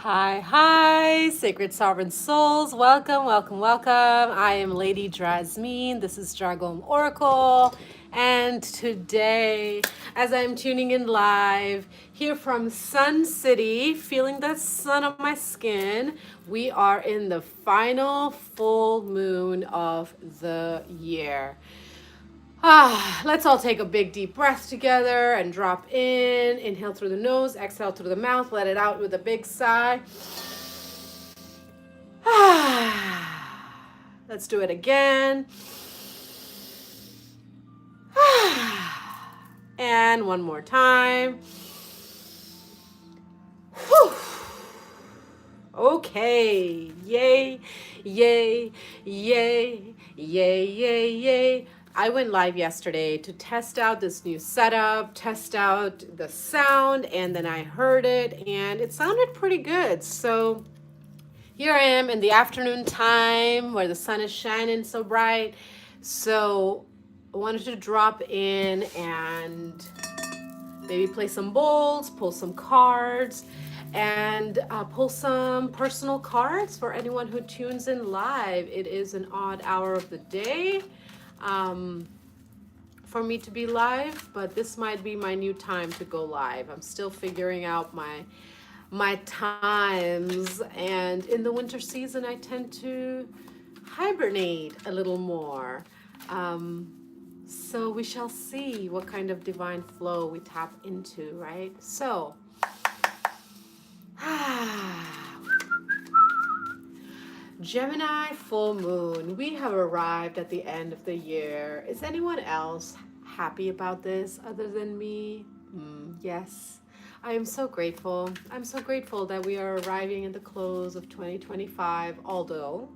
Hi, sacred sovereign souls. Welcome, welcome, welcome. I am Lady Drasmin. This is Dragon Oracle. And today, as I'm tuning in live here from Sun City, feeling the sun on my skin, we are in the final full moon of the year. Let's all take a big deep breath together and drop in. Inhale through the nose, exhale through the mouth, let it out with a big sigh. Let's do it again. And one more time. Okay. Yay, yay, yay, yay, yay, yay. I went live yesterday to test out this new setup, test out the sound, and then I heard it and it sounded pretty good. So here I am in the afternoon time where the sun is shining so bright. So I wanted to drop in and maybe play some bowls, pull some cards, and pull some personal cards for anyone who tunes in live. It is an odd hour of the day for me to be live, but this might be my new time to go live. I'm still figuring out my times, and in the winter season I tend to hibernate a little more. So we shall see what kind of divine flow we tap into, right? So Gemini full moon. We have arrived at the end of the year. Is anyone else happy about this other than me? Yes. I am so grateful. I'm so grateful that we are arriving at the close of 2025, although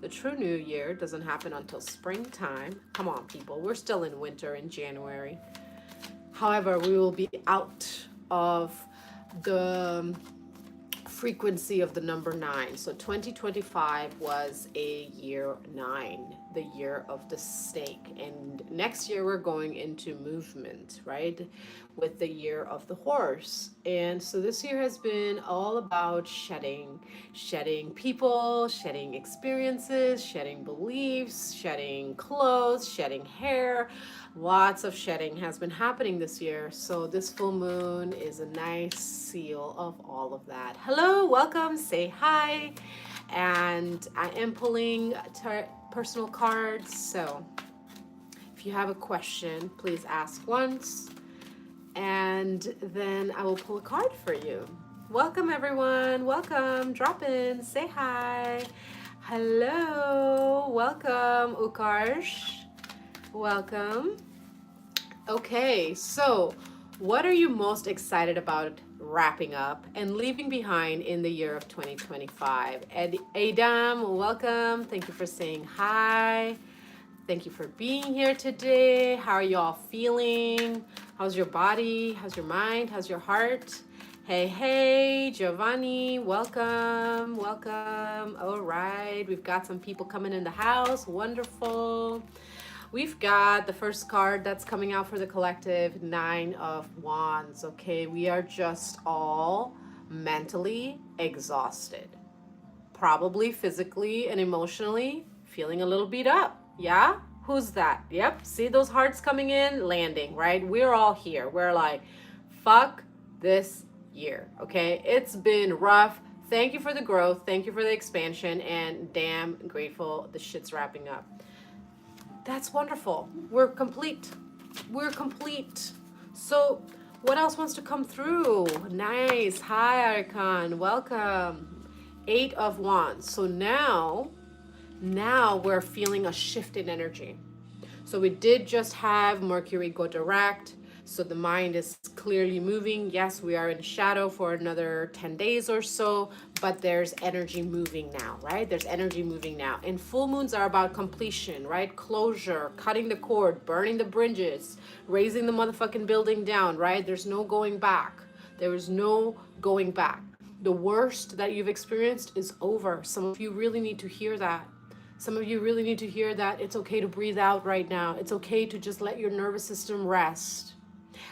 the true new year doesn't happen until springtime. Come on, people. We're still in winter in January. However, we will be out of the frequency of the number 9. So 2025 was a year 9, the year of the snake. And next year we're going into movement, right? With the year of the horse. And so this year has been all about shedding people, shedding experiences, shedding beliefs, shedding clothes, shedding hair. Lots of shedding has been happening this year. So this full moon is a nice seal of all of that. Hello, welcome, say hi. And I am pulling personal cards. So if you have a question, please ask once, and then I will pull a card for you. Welcome, everyone. Welcome. Drop in. Say hi. Hello. Welcome, Ukarsh. Welcome. Okay, so what are you most excited about wrapping up and leaving behind in the year of 2025? Adam, welcome. Thank you for saying hi. Thank you for being here today. How are y'all feeling? How's your body? How's your mind? How's your heart? Hey, Giovanni, welcome, welcome. All right, we've got some people coming in the house. Wonderful. We've got the first card that's coming out for the collective, 9 of Wands. Okay, we are just all mentally exhausted, probably physically and emotionally feeling a little beat up. Yeah? Who's that? Yep. See those hearts coming in, landing, right? We're all here. We're like, fuck this year. Okay? It's been rough. Thank you for the growth. Thank you for the expansion. And damn grateful the shit's wrapping up. That's wonderful. We're complete. We're complete. So what else wants to come through? Nice. Hi, Archon. Welcome. 8 of Wands. So now we're feeling a shift in energy. So we did just have Mercury go direct. So the mind is clearly moving. Yes, we are in shadow for another 10 days or so, but there's energy moving now, right? There's energy moving now. And full moons are about completion, right? Closure, cutting the cord, burning the bridges, raising the motherfucking building down, right? There's no going back. There is no going back. The worst that you've experienced is over. Some of you really need to hear that. Some of you really need to hear that it's okay to breathe out right now. It's okay to just let your nervous system rest.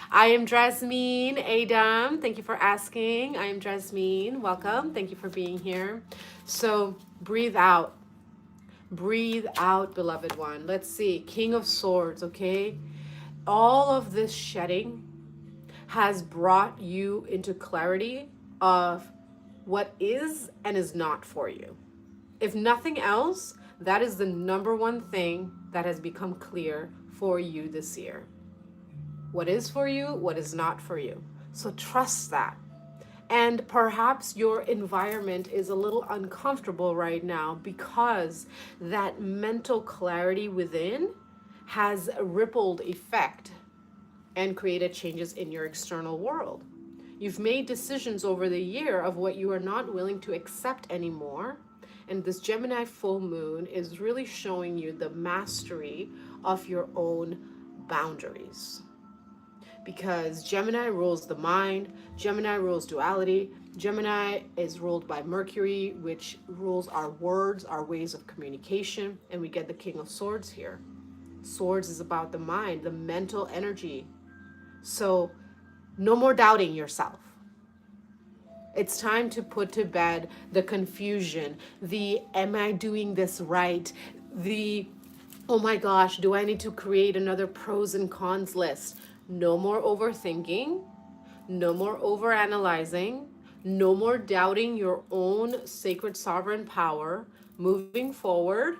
I am Drasmin, Adam. Thank you for asking. I am Drasmin. Welcome. Thank you for being here. So breathe out. Breathe out, beloved one. Let's see. King of Swords, okay? All of this shedding has brought you into clarity of what is and is not for you. If nothing else, that is the number one thing that has become clear for you this year. What is for you, what is not for you. So trust that. And perhaps your environment is a little uncomfortable right now because that mental clarity within has a rippled effect and created changes in your external world. You've made decisions over the year of what you are not willing to accept anymore. And this Gemini full moon is really showing you the mastery of your own boundaries. Because Gemini rules the mind, Gemini rules duality, Gemini is ruled by Mercury, which rules our words, our ways of communication, and we get the King of Swords here. Swords is about the mind, the mental energy. So no more doubting yourself. It's time to put to bed the confusion, the am I doing this right, the oh my gosh, do I need to create another pros and cons list? No more overthinking, no more overanalyzing, no more doubting your own sacred sovereign power. Moving forward,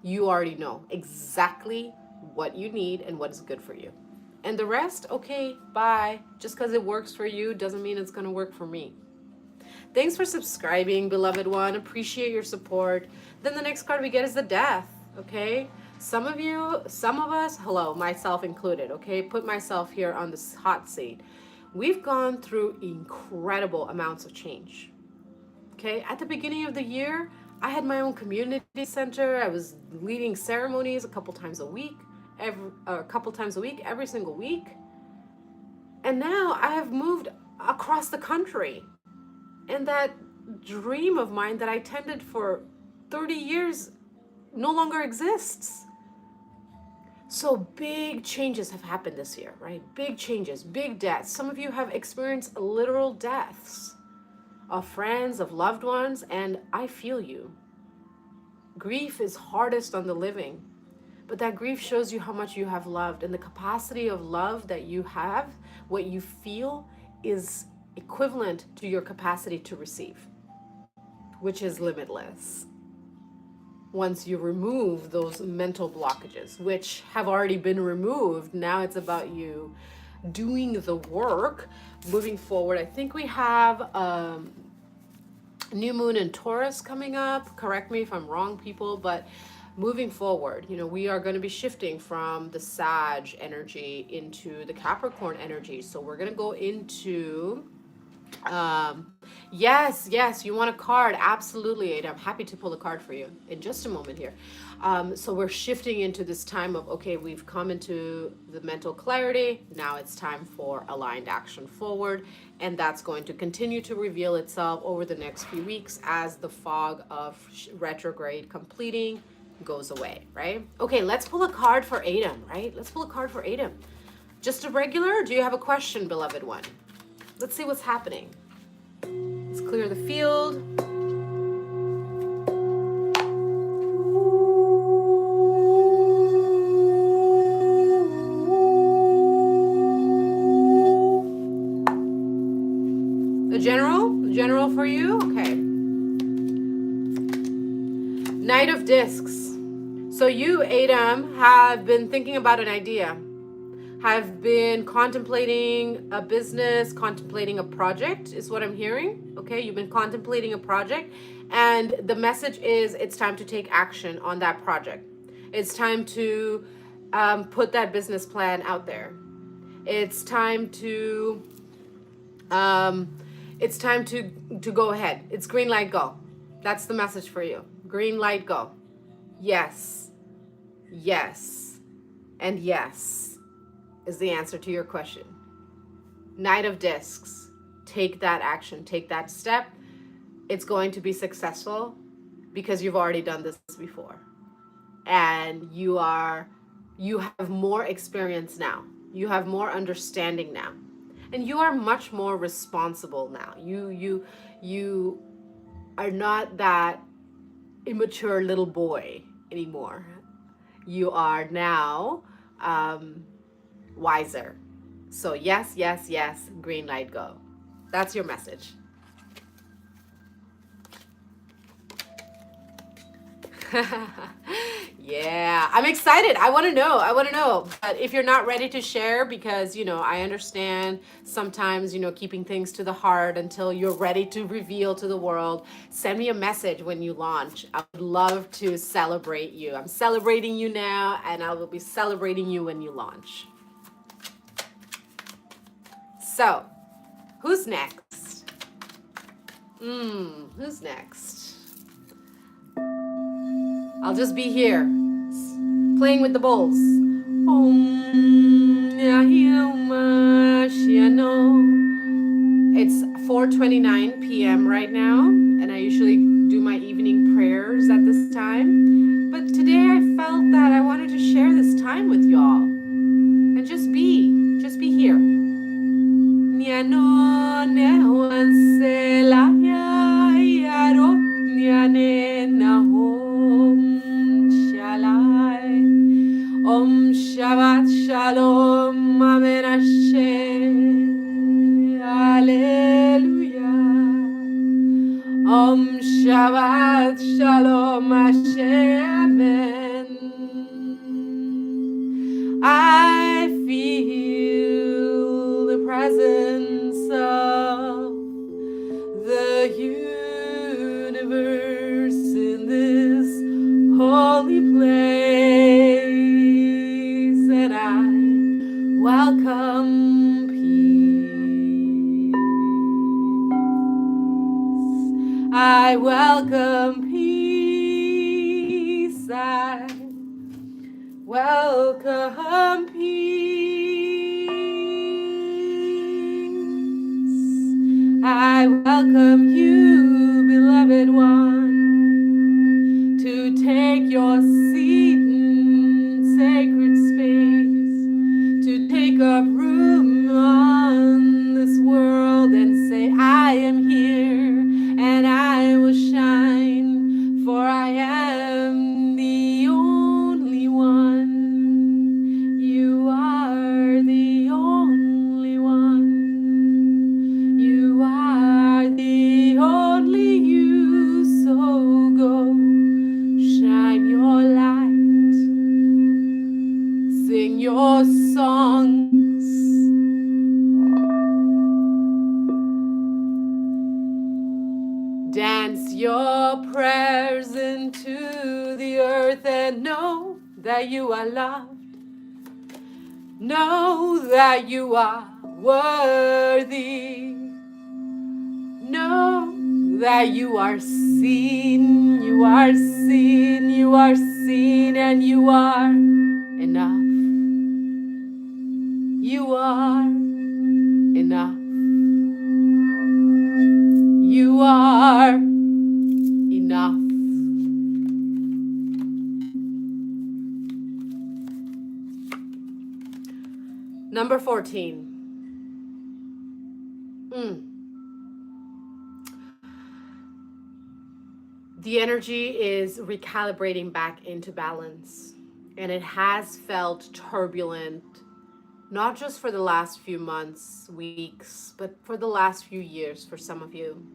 you already know exactly what you need and what is good for you. And the rest, okay, bye. Just because it works for you doesn't mean it's going to work for me. Thanks for subscribing, beloved one. Appreciate your support. Then the next card we get is the Death, okay? Some of us, hello, myself included, okay? Put myself here on this hot seat. We've gone through incredible amounts of change, okay? At the beginning of the year, I had my own community center. I was leading ceremonies a couple times a week, every single week. And now I have moved across the country. And that dream of mine that I tended for 30 years no longer exists. So big changes have happened this year, right? Big changes, big deaths. Some of you have experienced literal deaths of friends, of loved ones, and I feel you. Grief is hardest on the living, but that grief shows you how much you have loved, and the capacity of love that you have, what you feel, is equivalent to your capacity to receive, which is limitless. Once you remove those mental blockages, which have already been removed, now it's about you doing the work. Moving forward, I think we have new moon in Taurus coming up. Correct me if I'm wrong, people, but moving forward, we are going to be shifting from the Sag energy into the Capricorn energy. So we're going to go into yes, you want a card? Absolutely, Ada. I'm happy to pull a card for you in just a moment here. So we're shifting into this time of, okay, we've come into the mental clarity. Now it's time for aligned action forward. And that's going to continue to reveal itself over the next few weeks as the fog of retrograde completing goes away, right? Okay, let's pull a card for Adam, right? Let's pull a card for Adam. Just a regular, or do you have a question, beloved one? Let's see what's happening. Let's clear the field. The general for you? Okay. Knight of Discs. So you, Adam, have been thinking about an idea. Have been contemplating a business, contemplating a project is what I'm hearing. Okay, you've been contemplating a project, and the message is it's time to take action on that project. It's time to put that business plan out there. It's time to go ahead. It's green light, go. That's the message for you. Green light, go. Yes, and yes is the answer to your question. Knight of Discs. Take that action, take that step. It's going to be successful because you've already done this before. And you have more experience now. You have more understanding now. And you are much more responsible now. You are not that immature little boy anymore. You are now wiser. So yes, yes, yes, green light go. That's your message. Yeah, I'm excited. I want to know. I want to know. But if you're not ready to share, because, I understand sometimes, keeping things to the heart until you're ready to reveal to the world, send me a message when you launch. I would love to celebrate you. I'm celebrating you now, and I will be celebrating you when you launch. So, who's next? Who's next? I'll just be here, playing with the bowls. It's 4:29 p.m. right now, and I usually do my evening prayers at this time. But today I felt that I wanted to share this time with y'all and just be here. Om Shabbat Shalom, Amen Asher, Alleluia. Om Shabbat Shalom, Asher, Amen. I feel the presence of the universe in this holy place, and I welcome peace. I welcome peace. I welcome peace. I welcome you, beloved one, to take your seat in sacred space, to take up room on this world and say, I am here and I will shine, for I am the only one. You are the only one. You are the only you, so go shine your light, sing your songs, dance your prayers into the earth, and know that you are loved. Know that you are worthy. Know that you are seen, you are seen, you are seen, and you are enough. You are enough. You are enough. Number 14. The energy is recalibrating back into balance, and it has felt turbulent, not just for the last few months, weeks, but for the last few years for some of you.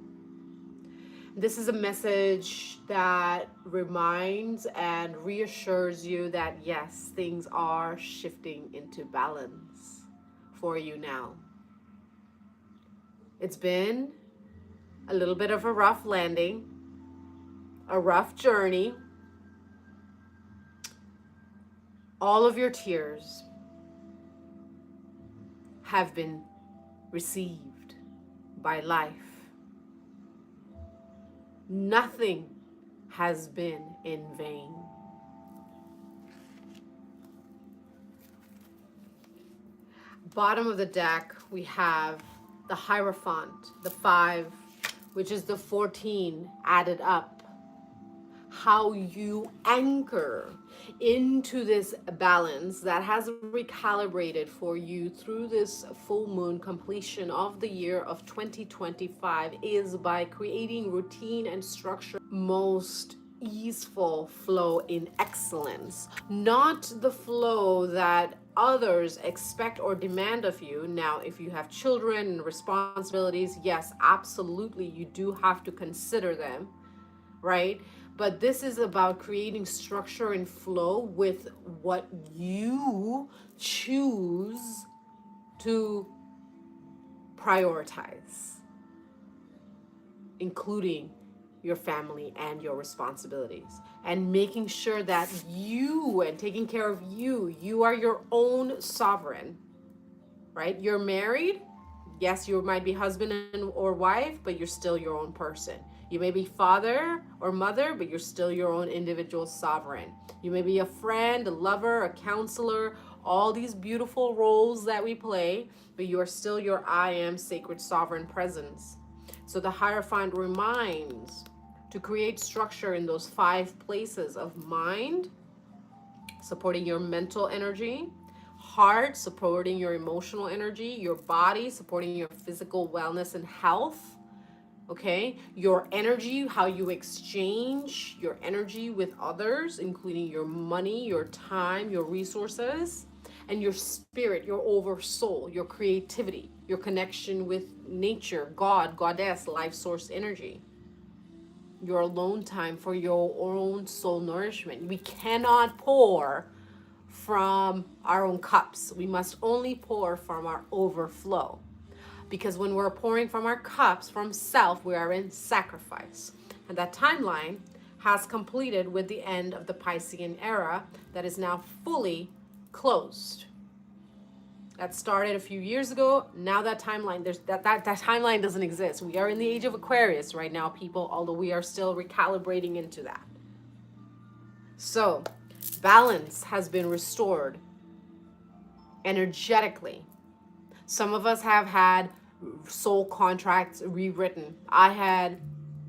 This is a message that reminds and reassures you that yes, things are shifting into balance for you now. It's been a little bit of a rough landing, a rough journey. All of your tears have been received by life. Nothing has been in vain. Bottom of the deck, we have the Hierophant, the 5, which is the 14 added up. how you anchor into this balance that has recalibrated for you through this full moon completion of the year of 2025 is by creating routine and structure most easeful flow in excellence, not the flow that others expect or demand of you. Now, if you have children and responsibilities, yes, absolutely, you do have to consider them, right? But this is about creating structure and flow with what you choose to prioritize, including your family and your responsibilities, and making sure that you and taking care of you are your own sovereign, right? You're married. Yes, you might be husband or wife, but you're still your own person. You may be father or mother, but you're still your own individual sovereign. You may be a friend, a lover, a counselor, all these beautiful roles that we play, but you are still your I am sacred sovereign presence. So the Hierophant reminds to create structure in those 5 places of mind, supporting your mental energy, heart, supporting your emotional energy, your body, supporting your physical wellness and health, okay? Your energy, how you exchange your energy with others, including your money, your time, your resources, and your spirit, your oversoul, your creativity, your connection with nature, God, goddess, life source energy. Your alone time for your own soul nourishment. We cannot pour from our own cups. We must only pour from our overflow. Because when we're pouring from our cups, from self, we are in sacrifice. And that timeline has completed with the end of the Piscean era that is now fully closed. That started a few years ago. Now that timeline, that timeline doesn't exist. We are in the age of Aquarius right now, people, although we are still recalibrating into that. So, balance has been restored energetically. Some of us have had soul contracts rewritten. I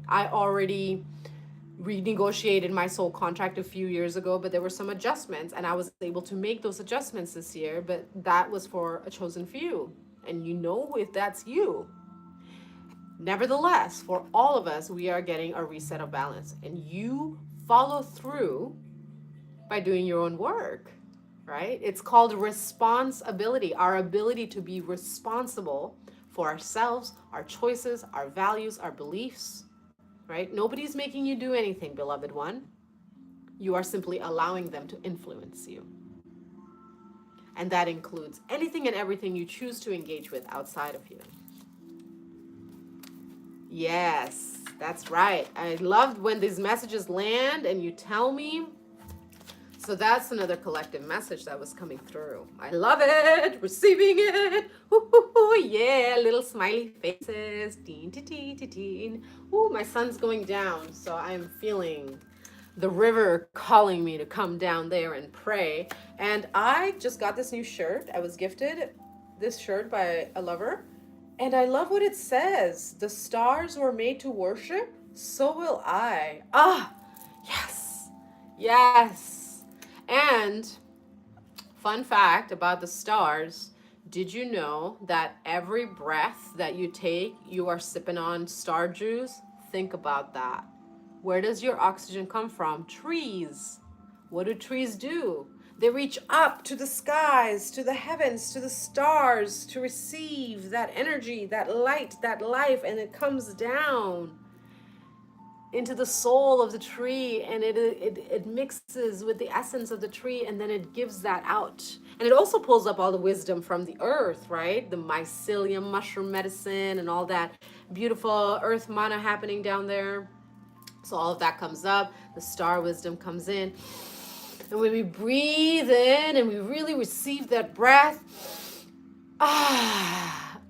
already renegotiated my soul contract a few years ago, but there were some adjustments and I was able to make those adjustments this year, but that was for a chosen few. And you know if that's you. Nevertheless, for all of us, we are getting a reset of balance, and you follow through by doing your own work, right? It's called responsibility, our ability to be responsible for ourselves, our choices, our values, our beliefs, right? Nobody's making you do anything, beloved one. You are simply allowing them to influence you. And that includes anything and everything you choose to engage with outside of you. Yes, that's right. I loved when these messages land and you tell me. So that's another collective message that was coming through. I love it. Receiving it. Ooh, yeah, little smiley faces. Teen, teen, teen, teen. Ooh, my sun's going down, so I'm feeling the river calling me to come down there and pray. And I just got this new shirt. I was gifted this shirt by a lover. And I love what it says. The stars were made to worship, so will I. Ah, yes, yes. And fun fact about the stars, did you know that every breath that you take, you are sipping on star juice? Think about that. Where does your oxygen come from? Trees. What do trees do? They reach up to the skies, to the heavens, to the stars to receive that energy, that light, that life, and it comes down into the soul of the tree, and it mixes with the essence of the tree, and then it gives that out. And it also pulls up all the wisdom from the earth, right? The mycelium, mushroom medicine, and all that beautiful earth mana happening down there. So all of that comes up, the star wisdom comes in. And when we breathe in and we really receive that breath,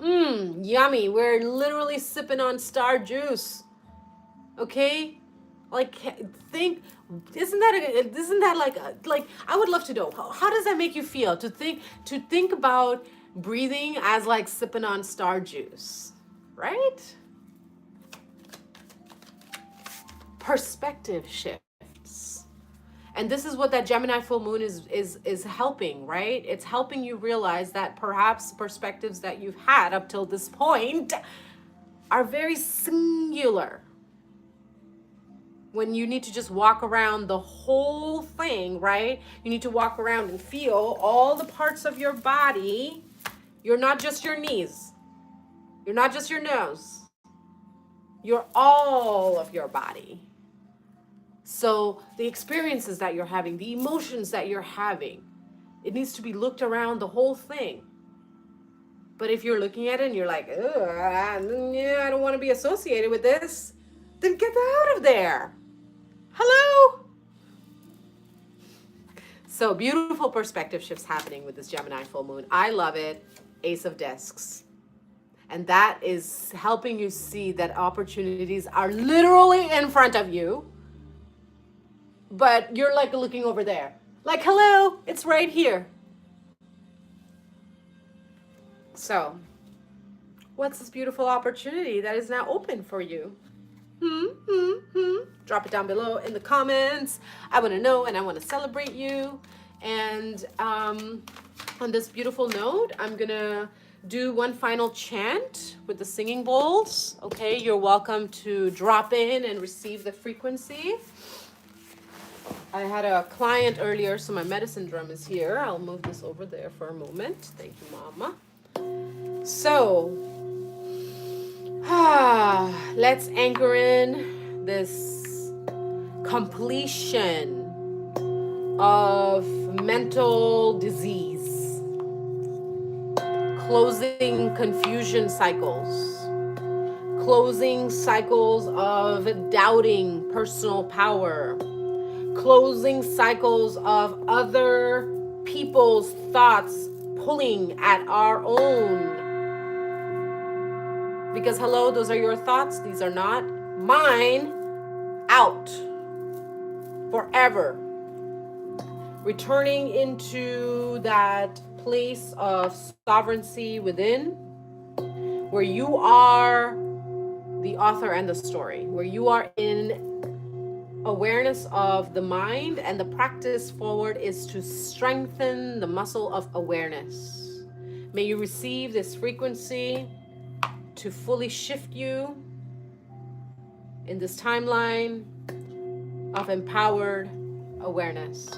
yummy. We're literally sipping on star juice. Okay? Like, think, isn't that like I would love to know, how does that make you feel to think about breathing as like sipping on star juice, right? Perspective shift. And this is what that Gemini full moon is helping, right? It's helping you realize that perhaps perspectives that you've had up till this point are very singular. When you need to just walk around the whole thing, right? You need to walk around and feel all the parts of your body. You're not just your knees. You're not just your nose. You're all of your body. So the experiences that you're having, the emotions that you're having, it needs to be looked around the whole thing. But if you're looking at it and you're like, I don't want to be associated with this, then get out of there. Hello? So beautiful perspective shifts happening with this Gemini full moon. I love it. Ace of Discs. And that is helping you see that opportunities are literally in front of you, but you're like looking over there. Like, hello, it's right here. So, what's this beautiful opportunity that is now open for you? Drop it down below in the comments. I want to know and I want to celebrate you. And on this beautiful note, I'm going to do one final chant with the singing bowls. Okay, you're welcome to drop in and receive the frequency. I had a client earlier, so my medicine drum is here. I'll move this over there for a moment. Thank you, Mama. So, let's anchor in this completion of mental disease, closing confusion cycles, closing cycles of doubting personal power, closing cycles of other people's thoughts pulling at our own. Because hello, those are your thoughts. These are not mine. Out. Forever. Returning into that place of sovereignty within, where you are the author and the story, where you are in awareness of the mind, and the practice forward is to strengthen the muscle of awareness. May you receive this frequency to fully shift you in this timeline of empowered awareness.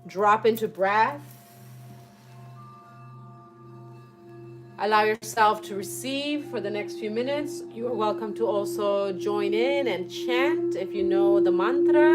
Drop into breath. Allow yourself to receive for the next few minutes. You are welcome to also join in and chant if you know the mantra.